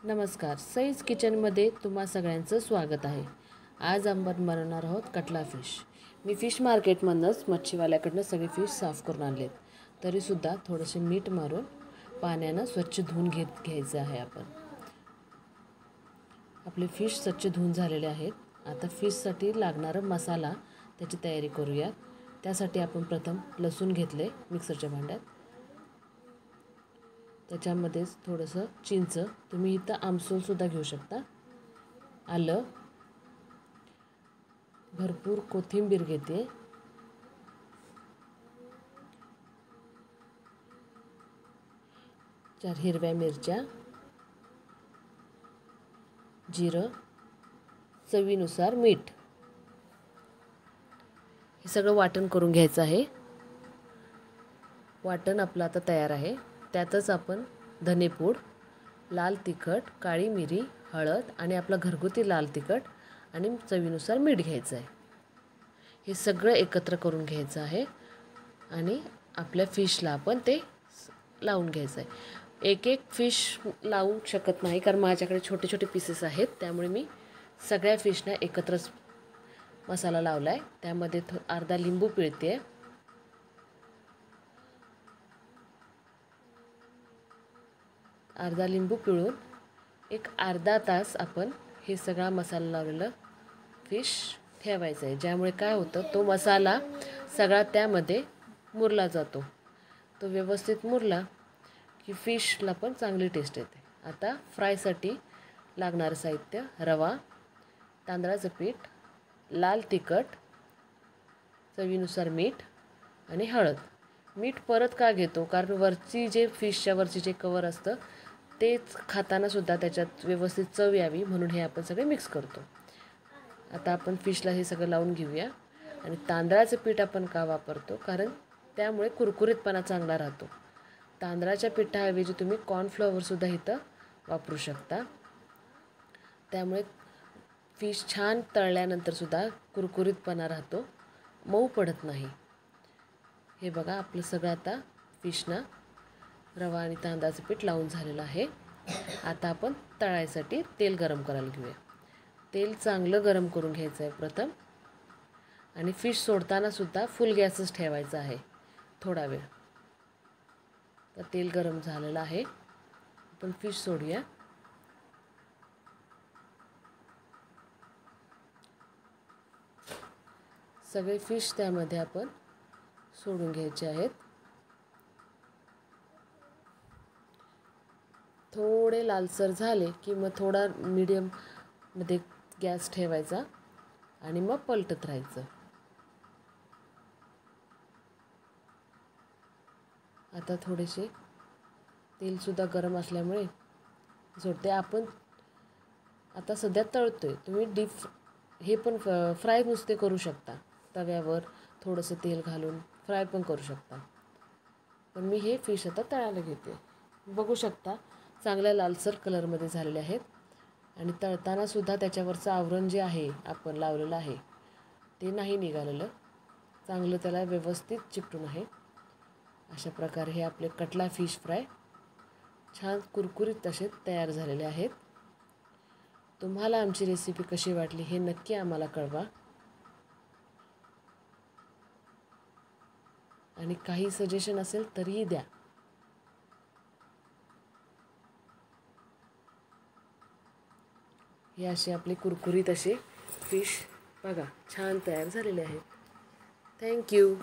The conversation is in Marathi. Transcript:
नमस्कार, सईज किचनमध्ये तुम्हा सगळ्यांचं स्वागत आहे। आज आपण बनवणार आहोत कटला फिश। मी फिश मार्केटमधूनच मच्छीवाल्याकडून सगळे फिश साफ करून आणलेत। तरीसुद्धा थोडेसे मीठ मारून पाण्याने स्वच्छ धुवून घ्यायचे आहे। आपले फिश स्वच्छ धुवून झालेले आहेत। आता फिशसाठी लागणारा मसाला त्याची तयारी करूया। त्यासाठी आपण प्रथम लसूण घेतले मिक्सरच्या भांड्यात। त्याच्यामध्येच थोडंसं चिंच, तुम्ही इथं आमसूल सुद्धा घेऊ शकता, आलं, भरपूर कोथिंबीर घेते, 4 हिरव्या मिरच्या, जिरं, चवीनुसार मीठ। हे सगळं वाटण करून घ्यायचं आहे। वाटण आपलं आता तयार आहे। त्यातच आपण धनेपूड, लाल तिखट, काळी मिरी, हळद आणि आपला घरगुती लाल तिखट आणि चवीनुसार मीठ घ्यायचं आहे। हे सगळं एकत्र करून घ्यायचं आहे आणि आपल्या फिशला आपण ते लावून घ्यायचं आहे। एक फिश लावू शकत नाही कारण माझ्याकडे छोटे छोटे पीसेस आहेत, त्यामुळे मी सगळ्या फिशना एकत्रच मसाला लावलाय। त्यामध्ये अर्धा लिंबू पिळते, अर्धा लिंबू पिळून एक अर्धा तास आपण हे सगळा मसाला लावलेला फिश ठेवायचा आहे। ज्यामुळे काय होतं, तो मसाला सगळा त्यामध्ये मुरला जातो। तो व्यवस्थित मुरला की फिशला पण चांगली टेस्ट येते। आता फ्रायसाठी लागणारं साहित्य: रवा, तांदळाचं पीठ, लाल तिखट, चवीनुसार मीठ आणि हळद। मीठ परत का घेतो, कारण वरची जे फिशच्या वरची जे कवर असतं तेच खाताना सुद्धा त्याच्यात व्यवस्थित चव यावी म्हणून हे आपण सगळे मिक्स करतो। आता आपण फिशला हे सगळं लावून घेऊया। आणि तांदळाचं पीठ आपण का वापरतो, कारण त्यामुळे कुरकुरीतपणा चांगला राहतो। तांदळाच्या पिठाऐवजी तुम्ही कॉर्नफ्लॉवर सुद्धा इथं वापरू शकता। त्यामुळे फिश छान तळल्यानंतर सुद्धा कुरकुरीतपणा राहतो, मऊ पडत नाही। हे बघा, आपलं सगळं आता फिशना रवा आणि तांदळाचं पीठ लावून झालेलं आहे। आता आपण तळायसाठी तेल गरम करायला घेऊया। तेल चांगलं गरम करून घ्यायचं आहे प्रथम, आणि फिश सोडताना सुद्धा फुल गॅसच ठेवायचा आहे थोडा वेळ। तर तेल गरम झालेलं आहे, आपण फिश सोडूया। सगळे फिश त्यामध्ये आपण सोडून घ्यायचे आहेत। थोडे लालसर झाले की मग थोडा मीडियम मध्ये गॅस ठेवायचा आणि मग पलटत राहायचं। आता थोडेसे तेल सुद्धा गरम असल्यामुळे सोडते। आपण आता सध्या तळतोय, तुम्ही हे पण फ्राय नुसते करू शकता, तव्यावर थोडंसं तेल घालून फ्राय पण करू शकता। पण मी हे फिश आता तळायला घेते। बघू शकता चांगल्या लालसर कलरमध्ये झालेले आहेत, आणि तळताना सुद्धा त्याच्यावरचं आवरण जे आहे आपण लावलेलं आहे ते नाही निघालेलं, चांगलं त्याला व्यवस्थित चिकटून आहे। अशा प्रकारे हे आपले कटला फिश फ्राय छान कुरकुरीत असे तयार झालेले आहेत। तुम्हाला आमची रेसिपी कशी वाटली हे नक्की आम्हाला कळवा, आणि काही सजेशन असेल तरीही द्या। हे असे आपले कुरकुरीत असे फिश बघा छान तयार झालेले आहेत। थँक्यू।